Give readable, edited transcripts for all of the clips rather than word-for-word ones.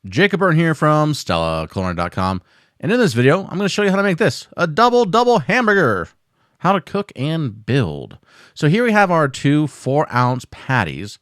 Jacob Burton here from StellaCulinary.com, and in this video, I'm going to show you how to make this, a double hamburger, how to cook and build. So here we have our two 4-ounce patties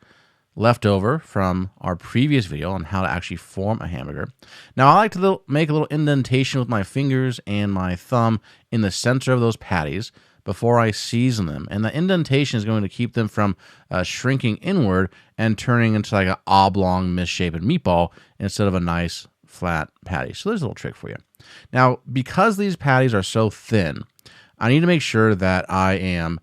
left over from our previous video on how to actually form a hamburger. Now, I like to make a little indentation with my fingers and my thumb in the center of those patties before I season them. And the indentation is going to keep them from shrinking inward and turning into like an oblong, misshapen meatball instead of a nice flat patty. So there's a little trick for you. Now, because these patties are so thin, I need to make sure that I am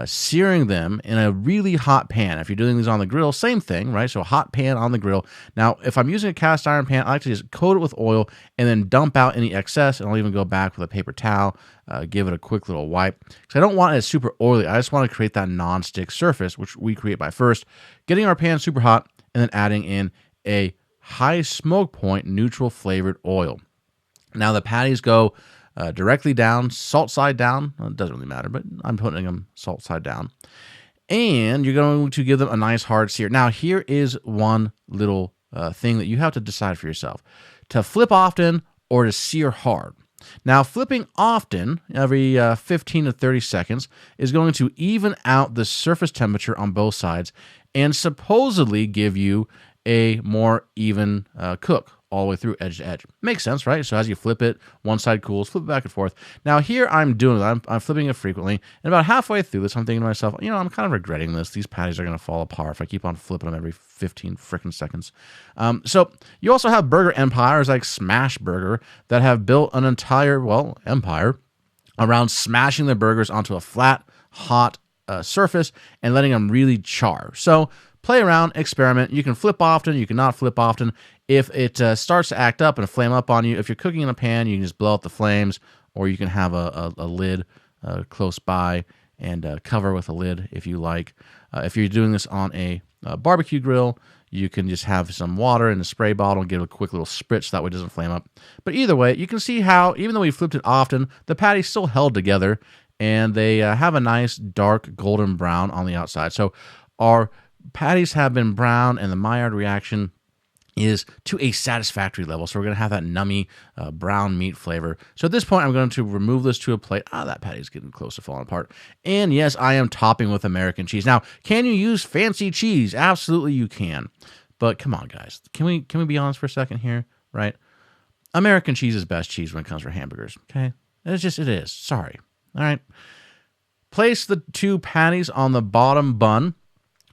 searing them in a really hot pan. If you're doing these on the griddle, same thing, right? So a hot pan on the griddle. Now, if I'm using a cast iron pan, I like to just coat it with oil and then dump out any excess, and I'll even go back with a paper towel, give it a quick little wipe. Because I don't want it super oily. I just want to create that non-stick surface, which we create by first getting our pan super hot and then adding in a high smoke point, neutral flavored oil. Now, the patties go directly down, salt side down. Well, it doesn't really matter, but I'm putting them salt side down. And you're going to give them a nice hard sear. Now, here is one little thing that you have to decide for yourself. To flip often or to sear hard. Now, flipping often, every 15 to 30 seconds, is going to even out the surface temperature on both sides and supposedly give you a more even cook all the way through edge to edge. Makes sense, right? So as you flip it, one side cools, flip it back and forth. Now here I'm doing it. I'm flipping it frequently. And about halfway through this, I'm thinking to myself, I'm kind of regretting this. These patties are going to fall apart if I keep on flipping them every 15 freaking seconds. So you also have burger empires like Smash Burger that have built an entire, empire around smashing their burgers onto a flat, hot surface and letting them really char. So play around, experiment. You can flip often, you cannot flip often. If it starts to act up and flame up on you, if you're cooking in a pan, you can just blow out the flames, or you can have a lid close by and cover with a lid if you like. If you're doing this on a barbecue grill, you can just have some water in a spray bottle and give it a quick little spritz so that way it doesn't flame up. But either way, you can see how, even though we flipped it often, the patties still held together, and they have a nice dark golden brown on the outside. So our patties have been brown, and the Maillard reaction is to a satisfactory level. So we're going to have that nummy brown meat flavor. So at this point, I'm going to remove this to a plate. That patty's getting close to falling apart. And yes, I am topping with American cheese. Now, can you use fancy cheese? Absolutely you can. But come on, guys. Can we be honest for a second here, right? American cheese is best cheese when it comes to hamburgers, okay? It is. Sorry. All right. Place the two patties on the bottom bun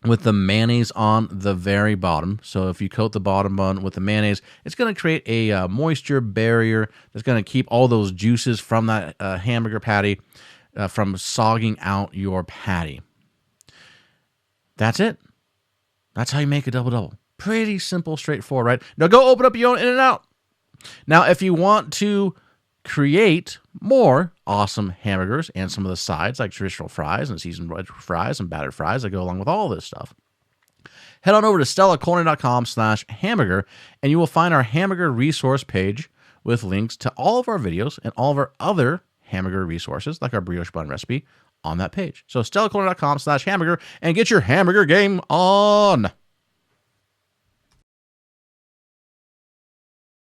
with the mayonnaise on the very bottom. So if you coat the bottom bun with the mayonnaise, it's going to create a moisture barrier that's going to keep all those juices from that hamburger patty from sogging out your patty. That's it. That's how you make a double-double. Pretty simple, straightforward, right? Now go open up your own In-N-Out. Now, if you want to create more awesome hamburgers and some of the sides like traditional fries and seasoned red fries and battered fries that go along with all this stuff, head on over to StellaCulinary.com/hamburger and you will find our hamburger resource page with links to all of our videos and all of our other hamburger resources like our brioche bun recipe on that page. So StellaCulinary.com/hamburger and get your hamburger game on.